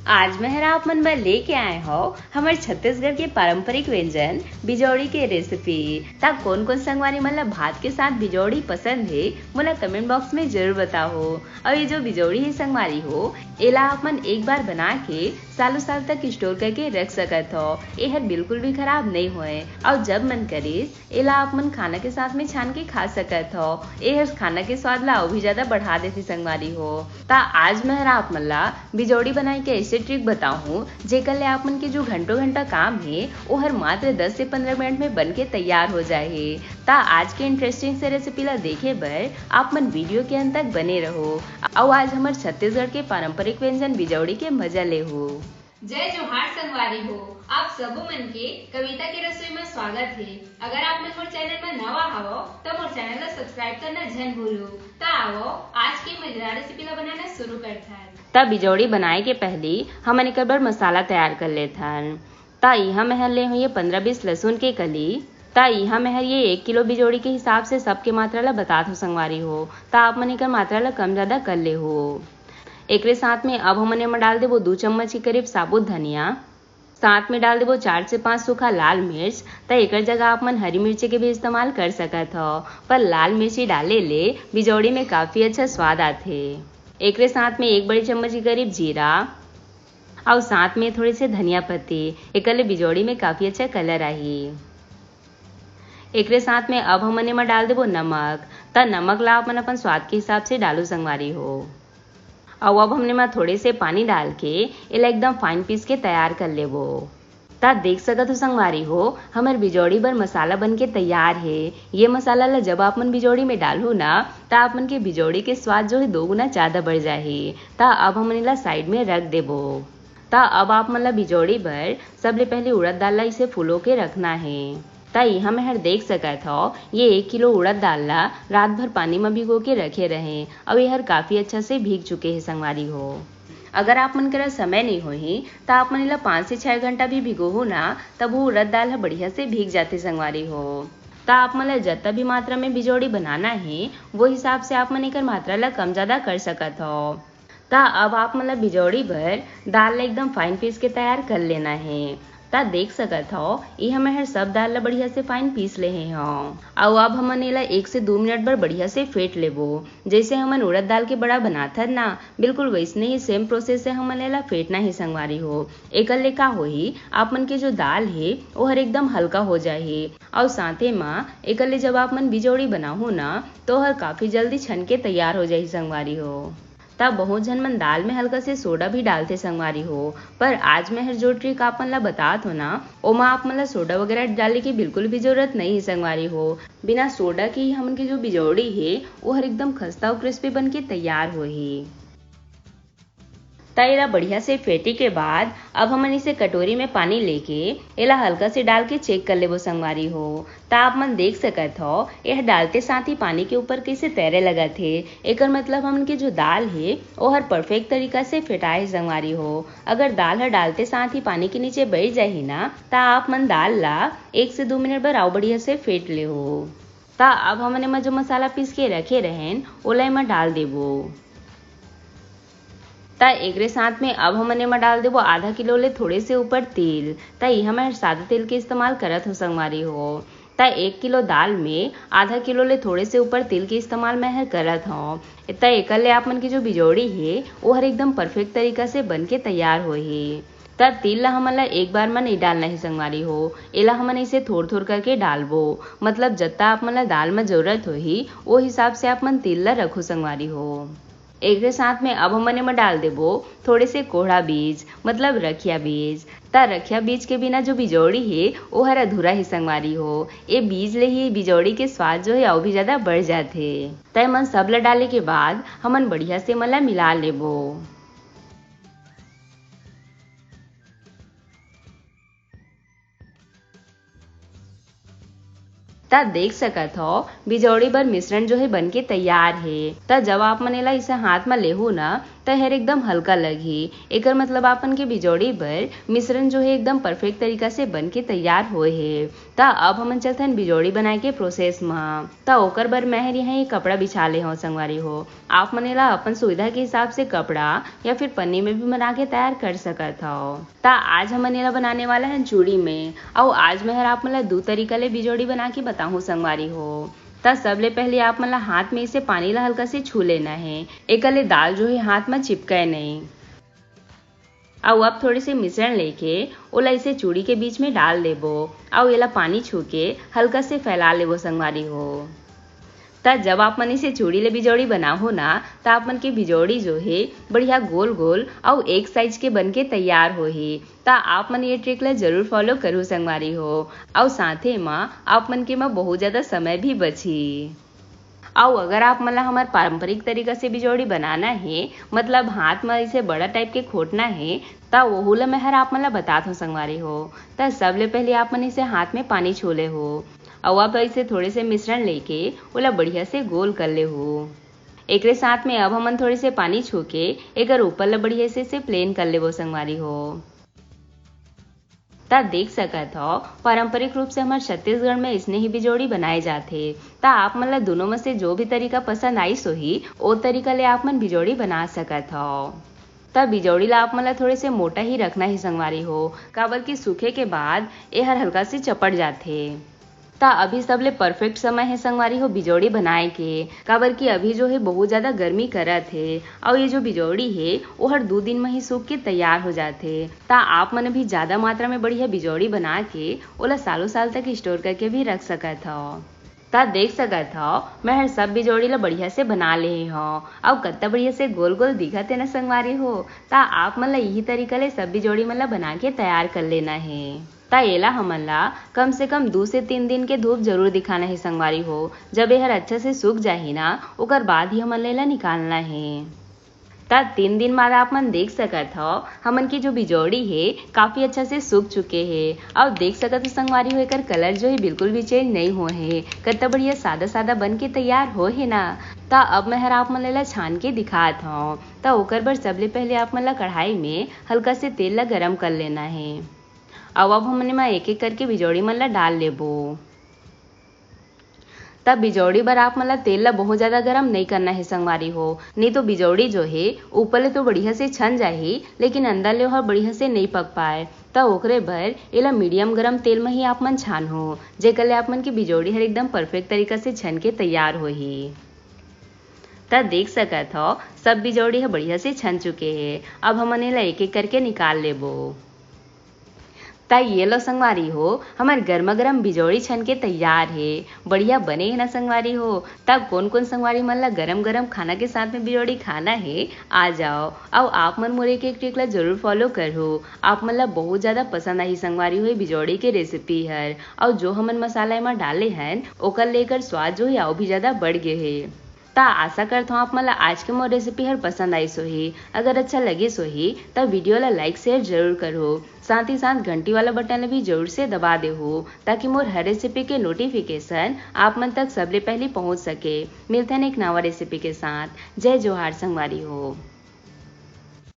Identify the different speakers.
Speaker 1: आज मेहरा आप मन में लेके आए हो हमारे छत्तीसगढ़ के पारंपरिक व्यंजन बिजौड़ी के रेसिपी। ता कौन कौन संगवारी मतलब भात के साथ बिजौड़ी पसंद है मोला कमेंट बॉक्स में जरूर बताओ। और ये जो बिजौड़ी है संगवारी हो एला आप मन एक बार बना के सालों साल तक स्टोर करके रख सकत हो। यह बिल्कुल भी खराब नहीं होए और जब मन करे एला आप मन खाना के साथ में छान के खा सकत हो। यह खाना के स्वाद ला और भी ज्यादा बढ़ा देती संगवारी हो। ता आज मेहरा आप मन ला बिजौड़ी बनाए के ऐसे ट्रिक बताऊं जेकर ले आप मन के जो घंटों घंटा काम है वो हर मात्र 10 से 15 मिनट में बन के तैयार हो जाए। ता आज के इंटरेस्टिंग से रेसिपी ला देखे बर आप मन वीडियो के अंत तक बने रहो और आज हमारे छत्तीसगढ़ के पारंपरिक व्यंजन बिजौड़ी के मजा ले हो।
Speaker 2: जय जोहार संगवारी हो, आप सबो मन के कविता के रसोई में स्वागत है। अगर आप मन मोर चैनल में नवा हवो तो मोर चैनल ला सब्सक्राइब करना जन भूलो। ता आओ आज की मजेदार रेसिपी ला बनाना शुरू करते हैं।
Speaker 1: ता बिजौड़ी बनाए के पहले हमन एक बार मसाला तैयार कर लेते हैं। ता यहाँ महर ले हुई 15-20 लहसुन के कली। ता यहाँ महर ये 1 किलो बिजौड़ी के हिसाब से सबके मात्रा ला बता दो संगवारी हो। ता आप मन एकर मात्रा ला कम ज्यादा कर ले हो। एक साथ में अब हमने में डाल देवो 2 चम्मच के करीब साबुत धनिया। साथ में डाल देवो 4 से 5 सूखा लाल मिर्च। तो एक जगह आप मन हरी मिर्ची के भी इस्तेमाल कर सकत हो पर लाल मिर्ची डाले ले बिजौड़ी में काफी अच्छा स्वाद आते। एक साथ में 1 बड़ी चम्मच के करीब जीरा और साथ में थोड़े से धनिया पत्ती। एक बिजौड़ी में काफी अच्छा कलर आई। एक साथ में अब हमने में डाल देवो नमक। तो नमक ला अपन अपन स्वाद के हिसाब से डालो संगवारी हो। और अब हमने में थोड़े से पानी डाल के इला एकदम फाइन पीस के तैयार कर लेबो। ता देख सकत हो संगवारी हो हमार बिजौड़ी बर मसाला बन के तैयार है। ये मसाला ला जब आप मन बिजौड़ी में डालो ना ता आप मन के बिजौड़ी के स्वाद जो है 2 गुना ज्यादा बढ़ जाए। ता अब हम इला साइड में रख देबो। ता अब आप मन ला बिजौड़ी बर सबले पहले उड़द दाल ला इसे फुलो के रखना है। ता यहाँ में हर देख सकत हो ये 1 किलो उड़द दाल ला रात भर पानी में भिगो के रखे रहे और ये हर काफी अच्छा से भीग चुके हैं संगवारी हो। अगर आप मन करा समय नहीं होही तो आप मन ला 5 से 6 घंटा भी भिगो हो ना तब वो उड़द दाल बढ़िया से भीग जाते संगवारी हो। ता आप मन ला जितना भी मात्रा में बिजौड़ी बनाना है वो हिसाब से आप मन एकर मात्रा ला कम ज्यादा कर सकत हो। ता अब आप मन ला बिजौड़ी भर दाल ला एकदम फाइन पीस के तैयार कर लेना है। ता देख सकत हो ये हमें हर सब दाल ला बढ़िया से फाइन पीस ले हो। और अब हमन एला 1 से 2 मिनट बर बढ़िया से फेंट लेबो। जैसे हमन उड़द दाल के बड़ा बनाथन ना बिल्कुल वैसने ही सेम प्रोसेस से हमन एला फेंटना ही संगवारी हो। एकर ले का होही आप मन के जो दाल है वो हर एकदम हल्का हो जाए और साथे में एकर ले जब आप मन बिजौड़ी बनाहू ना तो हर काफी जल्दी छन के तैयार हो जाए संगवारी हो। तब बहुत जन मन दाल में हल्का से सोडा भी डालते संगवारी हो पर आज मैं हर जो ट्रिक आप मन ला बतात हो ना ओमा आप मन ला सोडा वगैरह डालने की बिल्कुल भी जरूरत नहीं है संगवारी हो। बिना सोडा के ही हमन की जो बिजौड़ी है वो हर एकदम खस्ता और क्रिस्पी बन के तैयार हो ही। इला बढ़िया से फेंटी के बाद अब हमन इसे कटोरी में पानी लेके इला हल्का से डाल के चेक कर लेबो संगवारी हो। ता आप मन देख सकत हो यह डालते साथ ही पानी के ऊपर कैसे तैरे लगा थे। एकर मतलब हमन के जो दाल है वो हर परफेक्ट तरीका से फेटाए संगवारी हो। अगर दाल हर डालते साथ ही पानी के नीचे बैठ जाही ना ता आप मन दाल ला 1 से 2 मिनट बर और बढ़िया से फेंट ले हो। ता अब हमने में जो मसाला पीस के रखे रहें ओला में डाल देबो। ता एक साथ में अब हमने में डाल देबो आधा किलो ले थोड़े से ऊपर तेल। ता यहाँ मैं सादा तेल के इस्तेमाल करत हो संगवारी हो। ता 1 किलो दाल में आधा किलो ले थोड़े से ऊपर तेल के इस्तेमाल मैं हर करत हो। ता एकर ले आप मन की जो बिजौड़ी है वो हर एकदम परफेक्ट तरीका से बन के तैयार हो ही। तब तेल ला हमन ला एक बार में नहीं डालना है संगवारी हो। एला हमन इसे थोड़ करके डालबो मतलब जितना आप मन ला दाल में जरूरत हो ही वो हिसाब से आप मन तेल ला रखो संगवारी हो। एक साथ में अब हमने में डाल देबो थोड़े से कोहड़ा बीज मतलब रखिया बीज। ता रखिया बीज के बिना जो बिजौड़ी है वो हर अधूरा ही संगवारी हो। ये बीज ले ही बिजौड़ी के स्वाद जो है और भी ज्यादा बढ़ जाते। तय मन सब ला डाले के बाद हमन बढ़िया से मला मिला लेबो। ता देख सकत हो बिजौड़ी बर मिश्रण जो है बन के तैयार है। ता जब आप मन इसे हाथ में लेहू ना तो हर एकदम हल्का लगी। एकर मतलब आपन के बिजौड़ी बर मिश्रण जो है एकदम परफेक्ट तरीका से बन के तैयार होए है। ता अब हमन चलथन बिजौड़ी बनाए के प्रोसेस में। ता ओकर बर मैं यहाँ ये कपड़ा बिछा ले हूँ संगवारी हो। आप मनेला अपन सुविधा के हिसाब से कपड़ा या फिर पन्नी में भी बना के तैयार कर सकत हो। ता आज हम मनेला बनाने वाला है चूड़ी में। और आज मैं आप मतलब 2 तरीका ले बिजौड़ी बना के बताऊँ संगवारी हो। ता सबले पहले आप मतलब हाथ में इसे पानी ला हल्का से छू लेना है। एकले दाल जो है हाथ में चिपकाए नहीं। और अब थोड़े से मिश्रण लेके ओला इसे चूड़ी के बीच में डाल देबो और एला पानी छू के हल्का से फैला लेबो संगवारी हो। ता जब आप मन इसे चूड़ी ले बिजौड़ी बनाओ ना तो आप मन के बिजौड़ी जो है बढ़िया गोल गोल और एक साइज के बन के तैयार हो ही। ता आप मन ये ट्रिक ला जरूर फॉलो करू संगवारी हो। और साथे में आप मन के में बहुत ज्यादा समय भी बची। और अगर आप मतलब हमारे पारंपरिक तरीका से बिजौड़ी बनाना है मतलब हाथ में इसे बड़ा टाइप के खोटना है ता वहू ला मैं आप मतलब बता हूँ संगवारी हो। ता सबले पहले आप मन इसे हाथ में पानी छोले हो और अब इसे थोड़े से मिश्रण लेके ओला बढ़िया से गोल कर ले हो। एक साथ में अब हमन थोड़े से पानी छू के एक ऊपर ला बढ़िया से प्लेन कर ले संगवारी हो। ता देख सकत हो पारंपरिक रूप से हमारे छत्तीसगढ़ में इसने ही बिजौड़ी बनाए जाते। ता आप मतलब दोनों में से जो भी तरीका पसंद आई सो ही ओ तरीका ले आप मन बिजौड़ी बना सकत हो। तब बिजौड़ी ला आप मतलब थोड़े से मोटा ही रखना ही संगवारी हो काबर की सूखे के बाद ये हर हल्का से चपट जाते। ता अभी सबले परफेक्ट समय है संगवारी हो बिजौड़ी बनाए के काबर की अभी जो है बहुत ज्यादा गर्मी करत है और ये जो बिजौड़ी है वो हर 2 दिन में ही सूख के तैयार हो जाते। ता आप मन भी ज्यादा मात्रा में बढ़िया बिजौड़ी बना के ओला सालों साल तक स्टोर करके भी रख सकत हो। ता देख सकत हो मैं हर सब बिजौड़ी ला बढ़िया से बना ले हो और कत्ता बढ़िया से गोल गोल दिखत है ना संगवारी हो। ता आप मन ला यही तरीका ले सब बिजौड़ी मन ला बना के तैयार कर लेना है। ता एला हमन ला कम से कम 2 से 3 दिन के धूप जरूर दिखाना है संगवारी हो। जब यह अच्छा से सूख जाही ना ओकर बाद ही हमन ला निकालना है। ता 3 दिन बाद आप मन देख सकत हो हमन की जो बिजौड़ी है काफी अच्छा से सूख चुके हैं। और देख सकत हो संगवारी हो एकर कलर जो है बिल्कुल भी चेंज नहीं हुए है कत्ता बढ़िया सादा सादा बन के तैयार हो है ना। ता अब मैं आप मन ला छान के दिखात हूँ। ता ओकर बर सबले पहले आप मन ला कढ़ाई में हल्का से तेल ला गरम कर लेना है। अब हमने में एक एक करके बिजौड़ी मन ला डाल लेबो। तब बिजौड़ी बर आप मतलब तेल ला बहुत ज्यादा गरम नहीं करना है संगवारी हो नहीं तो बिजौड़ी जो है ऊपर ले तो बढ़िया से छन जाही लेकिन अंदर ले और बढ़िया से नहीं पक पाए। तो ओकरे बर एला मीडियम गरम तेल में ही आप मन छान हो जेकर ले आप मन की बिजौड़ी हर एकदम परफेक्ट तरीका से छन के तैयार हो ही। तब देख सकत हो सब बिजौड़ी है बढ़िया से छन चुके हैं। अब हमन एला एक एक करके निकाल लेबो। ता ये लो संगवारी हो हमार गर्मा गर्म बिजौड़ी छन के तैयार है। बढ़िया बने है ना संगवारी हो। तब कौन कौन संगवारी मन ला गरम गरम खाना के साथ में बिजौड़ी खाना है आ जाओ और आप मन मोरे के ट्रिक ला जरूर फॉलो करो। आप मन ला बहुत ज्यादा पसंद आई संगवारी हो बिजौड़ी के रेसिपी हर और जो हमन मसाला में डाले हैं ओकर लेकर स्वाद जो है और भी ज्यादा बढ़ गए है। ता आशा करता हूँ आप मला आज के मोर रेसिपी हर पसंद आई सो ही। अगर अच्छा लगे सो ही तब वीडियो ला लाइक शेयर जरूर करो। साथ ही साथ घंटी वाला बटन भी जरूर से दबा दे हो ताकि मोर हर रेसिपी के नोटिफिकेशन आप मन तक सबले पहले पहुंच सके। मिलते हैं एक नवा रेसिपी के साथ। जय जोहार संगवारी हो।